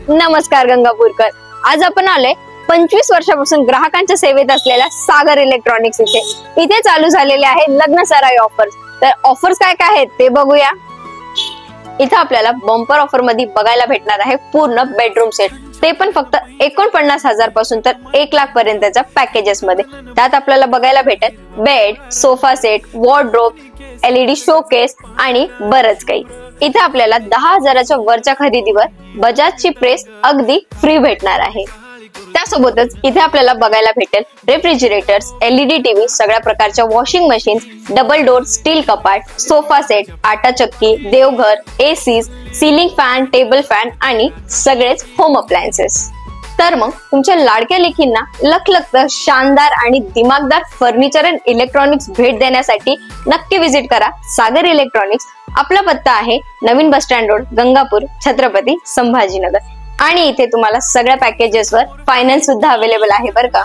नमस्कार गंगापूरकर. आज आपण आले 25 वर्षापासून ग्राहकांच्या सेवेत असलेल्या सागर इलेक्ट्रॉनिक्स इथे चालू झालेले आहे लग्न सराई ऑफर्स. तर ऑफर्स काय काय आहेत ते बघूया. इथे आपल्याला बंपर ऑफर मध्ये बघायला भेटणार आहे पूर्ण बेडरूम सेट, ते पण फक्त 49,000 पासून तर 1 लाख पर्यंतच्या पॅकेजेस मध्ये. त्यात आपल्याला बघायला भेटेल bed, sofa set, wardrobe, LED showcase आणि बरच काही. इथे आपल्याला 10,000च्या वरच्या खरेदीवर बजाजची प्रेस अगदी फ्री भेटणार आहे. त्यासोबतच इथे आपल्याला बघायला भेटेल रेफ्रिजरेटर्स, LED टीव्ही, सगळ्या प्रकारच्या washing machines, double door steel कपाट, सोफा सेट, आटा चक्की, देवघर, ACs, ceiling fan, table fan आणि सगळेच होम अप्लायन्सेस. तर मग तुमच्या लाडक्या लेकींना लखलखतं शानदार आणि दिमागदार फर्निचर अँड इलेक्ट्रॉनिक्स भेट देण्यासाठी नक्की विजिट करा सागर इलेक्ट्रॉनिक्स. आपला पत्ता आहे नवीन bus stand road, Gangapur, Chhatrapati Sambhajinagar. आणि इथे तुम्हाला सगळ्या पॅकेजेसवर फायनान्स सुद्धा अवेलेबल आहे बरं का.